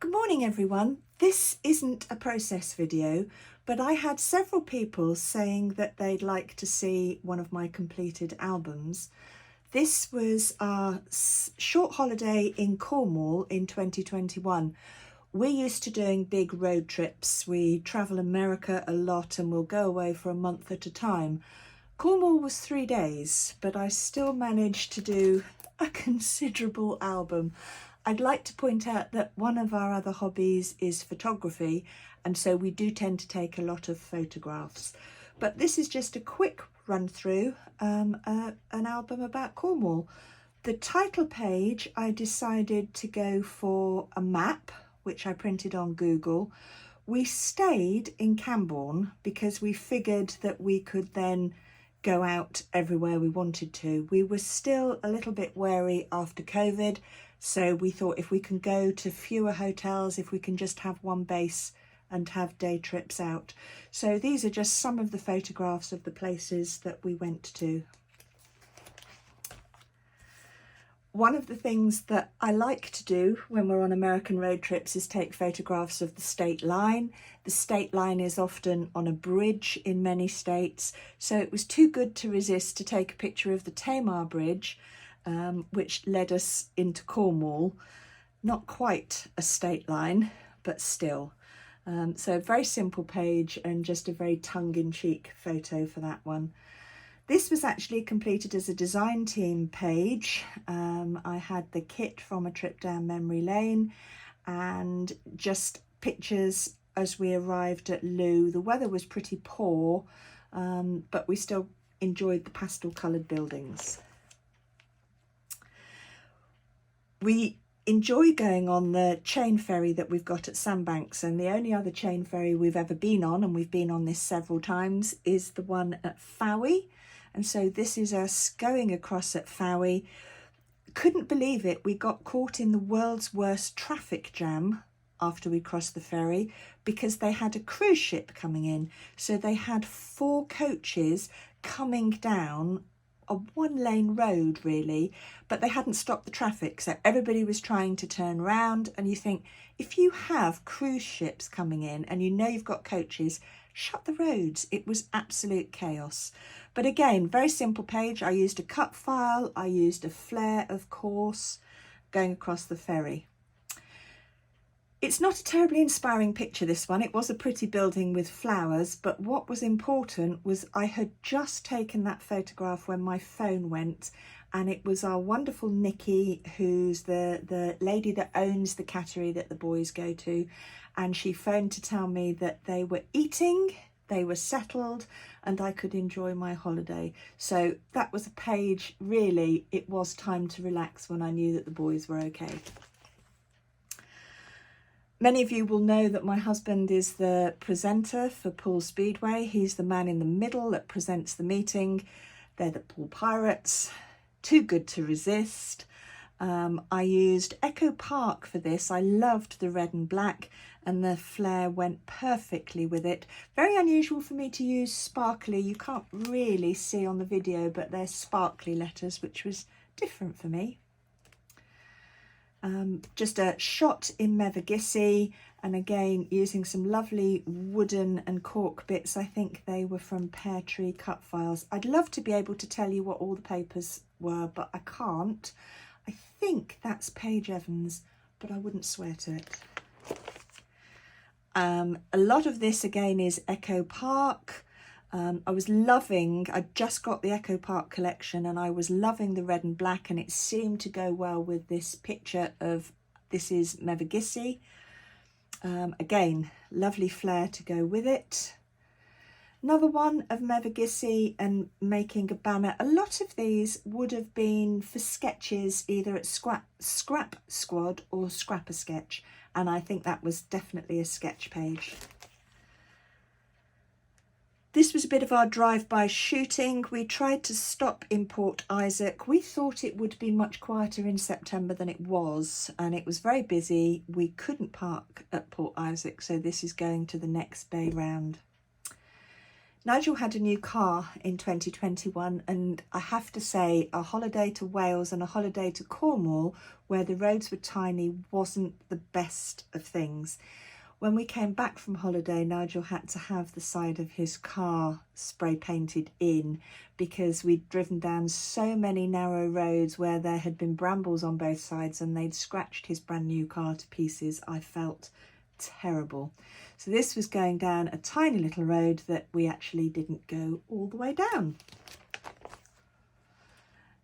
Good morning everyone. This isn't a process video, but I had several people saying that they'd like to see one of my completed albums. This was our short holiday in Cornwall in 2021. We're used to doing big road trips. We travel America a lot and we'll go away for a month at a time. Cornwall was 3 days, but I still managed to do a considerable album. I'd like to point out that one of our other hobbies is photography, and so we do tend to take a lot of photographs. But this is just a quick run through an album about Cornwall. The title page, I decided to go for a map, which I printed on Google. We stayed in Camborne because we figured that we could then go out everywhere we wanted to. We were still a little bit wary after COVID, so we thought if we can go to fewer hotels, if we can just have one base and have day trips out. So these are just some of the photographs of the places that we went to. One of the things that I like to do when we're on American road trips is take photographs of the state line. The state line is often on a bridge in many states, so it was too good to resist to take a picture of the Tamar Bridge, which led us into Cornwall. Not quite a state line, but still. So a very simple page and just a very tongue-in-cheek photo for that one. This was actually completed as a design team page. I had the kit from a trip down memory lane and just pictures as we arrived at Loo. The weather was pretty poor, but we still enjoyed the pastel coloured buildings. We enjoy going on the chain ferry that we've got at Sandbanks, and the only other chain ferry we've ever been on, and we've been on this several times, is the one at Fowey. And so this is us going across at Fowey. Couldn't believe it, we got caught in the world's worst traffic jam after we crossed the ferry because they had a cruise ship coming in. So they had 4 coaches coming down a one-lane road really, but they hadn't stopped the traffic, so everybody was trying to turn round. And you think, if you have cruise ships coming in and you know you've got coaches, shut the roads. It was absolute chaos. But again, very simple page. I used a cut file, I used a flare, of course, going across the ferry. It's not a terribly inspiring picture, this one. It was a pretty building with flowers, but what was important was I had just taken that photograph when my phone went, and it was our wonderful Nikki, who's the lady that owns the cattery that the boys go to, and she phoned to tell me that they were eating, they were settled, and I could enjoy my holiday. So that was a page, really, it was time to relax when I knew that the boys were okay. Many of you will know that my husband is the presenter for Poole Speedway. He's the man in the middle that presents the meeting. They're the Poole Pirates. Too good to resist. I used Echo Park for this. I loved the red and black, and the flare went perfectly with it. Very unusual for me to use sparkly. You can't really see on the video, but they're sparkly letters, which was different for me. Just a shot in Mevagissey, and again using some lovely wooden and cork bits. I think they were from Pear Tree cut files. I'd love to be able to tell you what all the papers were, but I can't. I think that's Paige Evans, but I wouldn't swear to it. A lot of this again is Echo Park. I was loving, I just got the Echo Park collection and I was loving the red and black, and it seemed to go well with this picture of, this is Mevagissey. Again, lovely flare to go with it. Another one of Mevagissey and making a banner. A lot of these would have been for sketches either at Scrap Squad or Scrapper Sketch, and I think that was definitely a sketch page. This was a bit of our drive-by shooting. We tried to stop in Port Isaac. We thought it would be much quieter in September than it was, and it was very busy. We couldn't park at Port Isaac, so this is going to the next bay round. Nigel had a new car in 2021, and I have to say a holiday to Wales and a holiday to Cornwall, where the roads were tiny, wasn't the best of things. When we came back from holiday, Nigel had to have the side of his car spray painted in because we'd driven down so many narrow roads where there had been brambles on both sides and they'd scratched his brand new car to pieces. I felt terrible. So this was going down a tiny little road that we actually didn't go all the way down.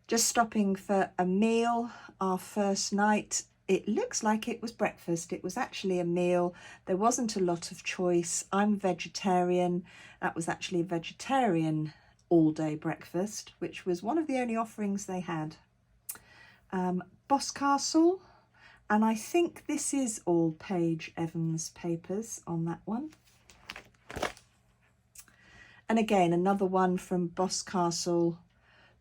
Just stopping for a meal, our first night. It looks like it was breakfast. It was actually a meal. There wasn't a lot of choice. I'm vegetarian. That was actually a vegetarian all-day breakfast, which was one of the only offerings they had. Boscastle. And I think this is all Paige Evans papers on that one. And again, another one from Boscastle.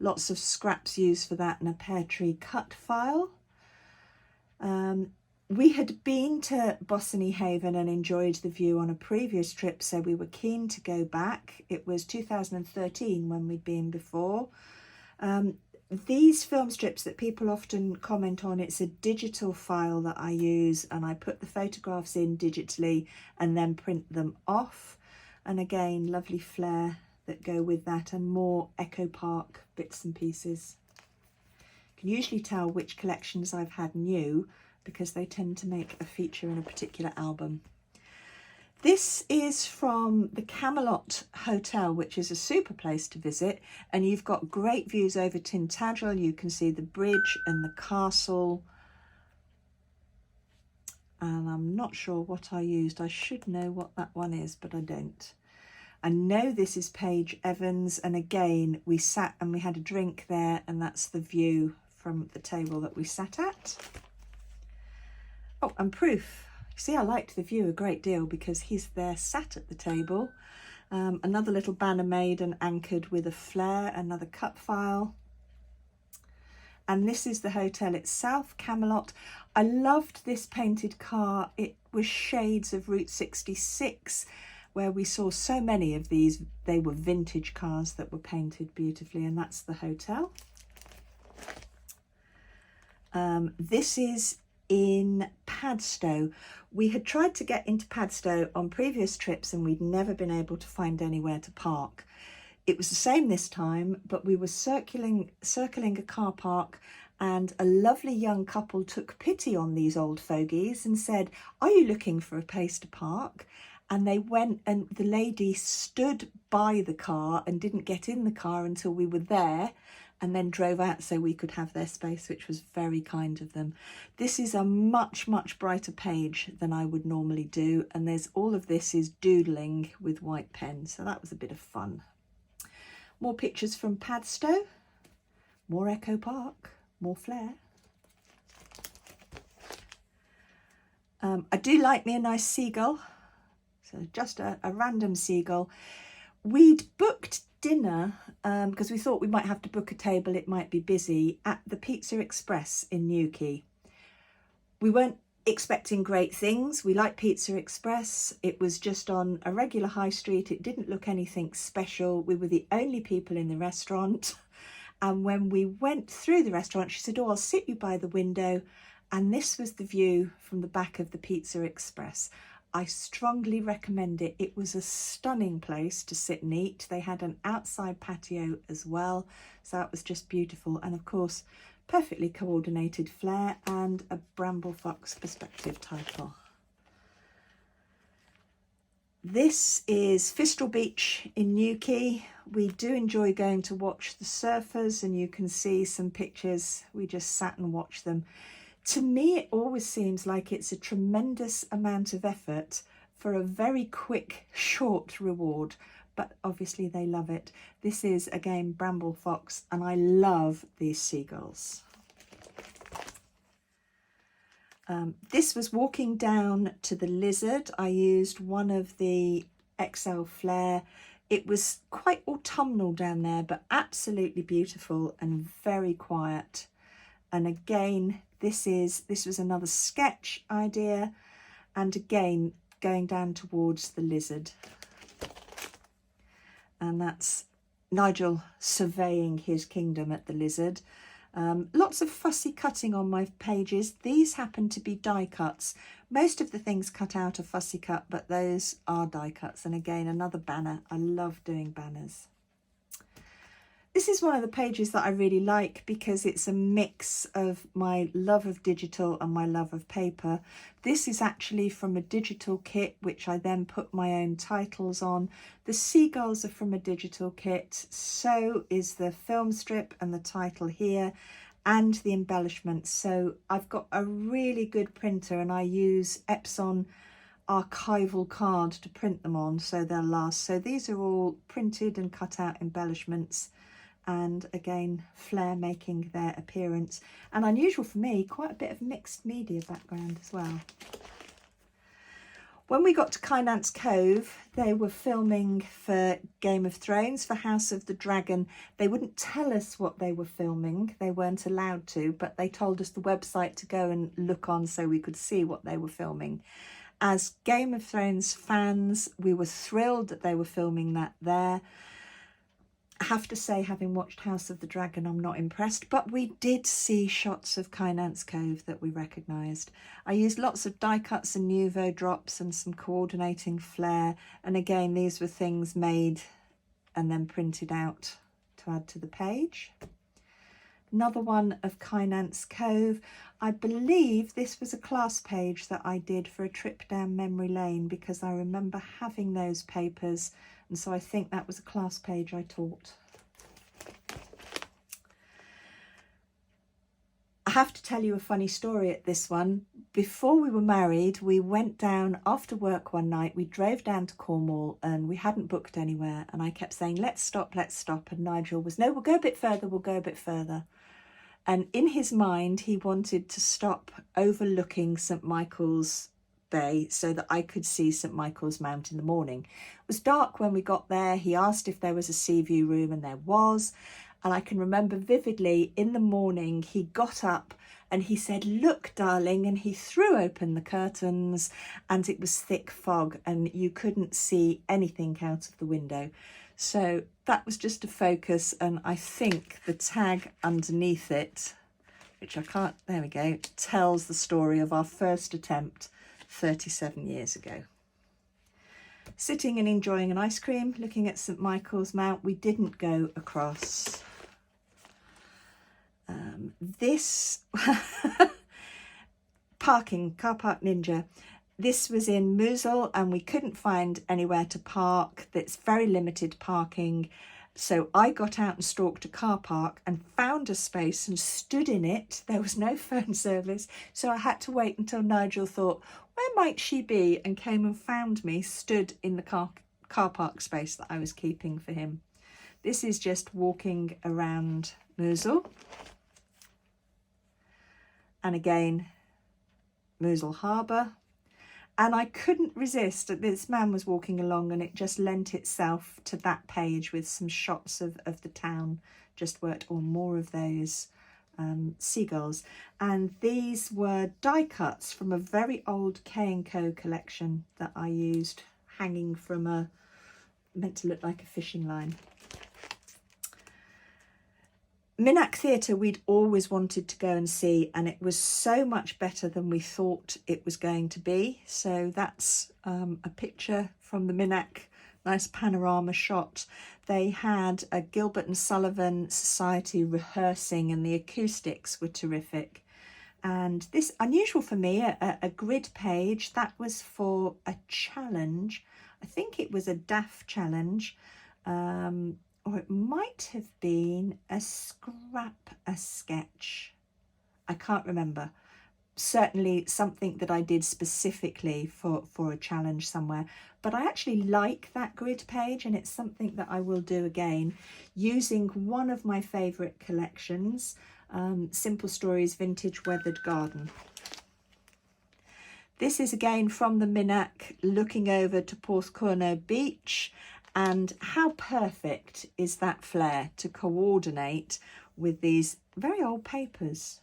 Lots of scraps used for that and a pear tree cut file. We had been to Bossiney Haven and enjoyed the view on a previous trip, so we were keen to go back. It was 2013 when we'd been before. These film strips that people often comment on, it's a digital file that I use, and I put the photographs in digitally and then print them off. And again, lovely flair that go with that, and more Echo Park bits and pieces. You can usually tell which collections I've had new because they tend to make a feature in a particular album. This is from the Camelot Hotel, which is a super place to visit, and you've got great views over Tintagel. You can see the bridge and the castle. And I'm not sure what I used. I should know what that one is, but I don't. I know this is Paige Evans, and again, we sat and we had a drink there, and that's the view from the table that we sat at. Oh, and proof. See, I liked the view a great deal because he's there sat at the table. Another little banner made and anchored with a flare, another cut file. And this is the hotel itself, Camelot. I loved this painted car. It was shades of Route 66, where we saw so many of these. They were vintage cars that were painted beautifully, and that's the hotel. This is in Padstow. We had tried to get into Padstow on previous trips and we'd never been able to find anywhere to park. It was the same this time, but we were circling a car park, and a lovely young couple took pity on these old fogies and said, "Are you looking for a place to park?" And they went, and the lady stood by the car and didn't get in the car until we were there, and then drove out so we could have their space, which was very kind of them. This is a much, much brighter page than I would normally do, and there's all of this is doodling with white pen, so that was a bit of fun. More pictures from Padstow, more Echo Park, more flair. I do like me a nice seagull, so just a random seagull. We'd booked dinner because we thought we might have to book a table, it might be busy, at the Pizza Express in Newquay. We weren't expecting great things. We like Pizza Express. It was just on a regular high street. It didn't look anything special. We were the only people in the restaurant. And when we went through the restaurant, she said, "Oh, I'll sit you by the window." And this was the view from the back of the Pizza Express. I strongly recommend it. It was a stunning place to sit and eat. They had an outside patio as well, so that was just beautiful. And of course, perfectly coordinated flair and a Bramble Fox perspective title. This is Fistral Beach in Newquay. We do enjoy going to watch the surfers, and you can see some pictures. We just sat and watched them. To me, it always seems like it's a tremendous amount of effort for a very quick, short reward, but obviously they love it. This is, again, Bramble Fox, and I love these seagulls. This was walking down to the Lizard. I used one of the XL Flare. It was quite autumnal down there, but absolutely beautiful and very quiet. And again, this was another sketch idea, and again going down towards the Lizard. and that's Nigel surveying his kingdom at the Lizard. Lots of fussy cutting on my pages. These happen to be die cuts. Most of the things cut out are fussy cut, but those are die cuts. And again, another banner. I love doing banners. This is one of the pages that I really like because it's a mix of my love of digital and my love of paper. This is actually from a digital kit, which I then put my own titles on. The seagulls are from a digital kit. So is the film strip and the title here and the embellishments. So I've got a really good printer and I use Epson archival card to print them on so they'll last. So these are all printed and cut out embellishments. And again, Flair making their appearance. And unusual for me, quite a bit of mixed media background as well. When we got to Kynance Cove, they were filming for Game of Thrones, for House of the Dragon. They wouldn't tell us what they were filming. They weren't allowed to, but they told us the website to go and look on so we could see what they were filming. As Game of Thrones fans, we were thrilled that they were filming that there. I have to say, having watched House of the Dragon, I'm not impressed, but we did see shots of Kynance Cove that we recognised. I used lots of die cuts and Nuvo drops and some coordinating flair. And again, these were things made and then printed out to add to the page. Another one of Kynance Cove. I believe this was a class page that I did for a trip down memory lane because I remember having those papers. And so I think that was a class page I taught. I have to tell you a funny story at this one. Before we were married, we went down after work one night. We drove down to Cornwall and we hadn't booked anywhere. And I kept saying, let's stop, let's stop. And Nigel was, no, we'll go a bit further, we'll go a bit further. And in his mind, he wanted to stop overlooking St. Michael's Bay so that I could see St. Michael's Mount in the morning. It was dark when we got there. He asked if there was a sea view room and there was. And I can remember vividly in the morning, he got up and he said, look, darling, and he threw open the curtains and it was thick fog and you couldn't see anything out of the window. So that was just a focus. And I think the tag underneath it, which I can't, there we go, tells the story of our first attempt 37 years ago. Sitting and enjoying an ice cream, looking at St. Michael's Mount. We didn't go across. This parking, Car Park Ninja. This was in Mosul and we couldn't find anywhere to park. That's very limited parking. So I got out and stalked a car park and found a space and stood in it. There was no phone service. So I had to wait until Nigel thought, where might she be? And came and found me, stood in the car park space that I was keeping for him. This is just walking around Mosul. And again, Mosul Harbour. And I couldn't resist. This man was walking along and it just lent itself to that page with some shots of the town. Just worked on more of those seagulls. And these were die cuts from a very old K&Co collection that I used, hanging from a, meant to look like a fishing line. Minack Theatre we'd always wanted to go and see, and it was so much better than we thought it was going to be. So that's a picture from the Minack, nice panorama shot. They had a Gilbert and Sullivan Society rehearsing and the acoustics were terrific. And this, unusual for me, a grid page, that was for a challenge. I think it was a DAF challenge. Or it might have been a sketch. I can't remember. Certainly something that I did specifically for a challenge somewhere. But I actually like that grid page and it's something that I will do again using one of my favourite collections, Simple Stories Vintage Weathered Garden. This is again from the Minack, looking over to Porthcurno Beach. And how perfect is that flare to coordinate with these very old papers.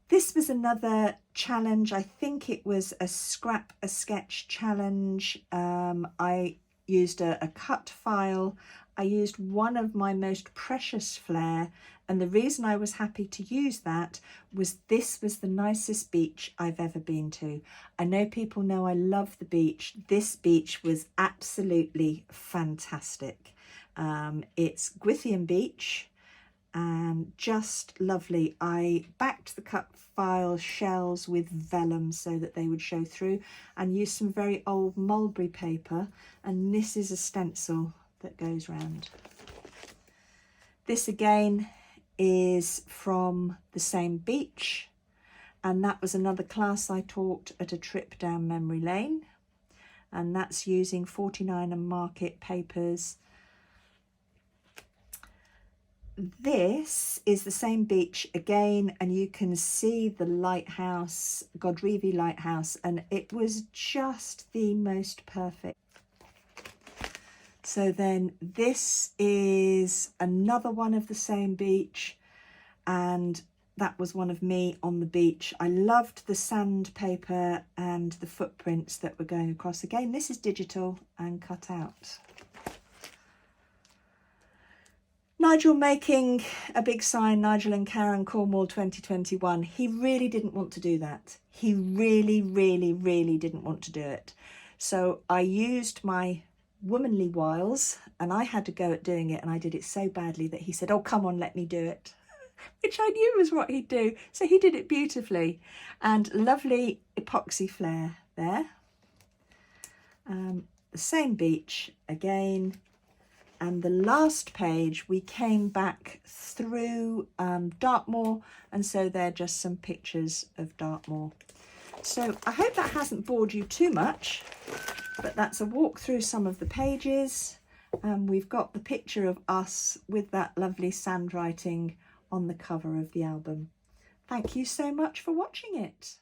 This was another challenge. I think it was a sketch challenge. I used a cut file. I used one of my most precious flair, and the reason I was happy to use that was this was the nicest beach I've ever been to. I know people know I love the beach. This beach was absolutely fantastic. It's Gwythian Beach and just lovely. I backed the cut file shells with vellum so that they would show through, and used some very old mulberry paper, and this is a stencil that goes round. This again is from the same beach, and that was another class I taught at a trip down memory lane, and that's using 49 and Market papers. This is the same beach again, and you can see the lighthouse, Godrevy Lighthouse, and it was just the most perfect. So then this is another one of the same beach, and that was one of me on the beach. I loved the sandpaper and the footprints that were going across. Again, this is digital and cut out. Nigel making a big sign, Nigel and Karen, Cornwall 2021. He really didn't want to do that. He really didn't want to do it. So I used my womanly wiles, and I had to go at doing it, and I did it so badly that he said, oh, come on, let me do it, which I knew was what he'd do. So he did it beautifully, and lovely epoxy flare there. The same beach again. And the last page, we came back through Dartmoor, and so they're just some pictures of Dartmoor. So I hope that hasn't bored you too much, but that's a walk through some of the pages. We've got the picture of us with that lovely sand writing on the cover of the album. Thank you so much for watching it.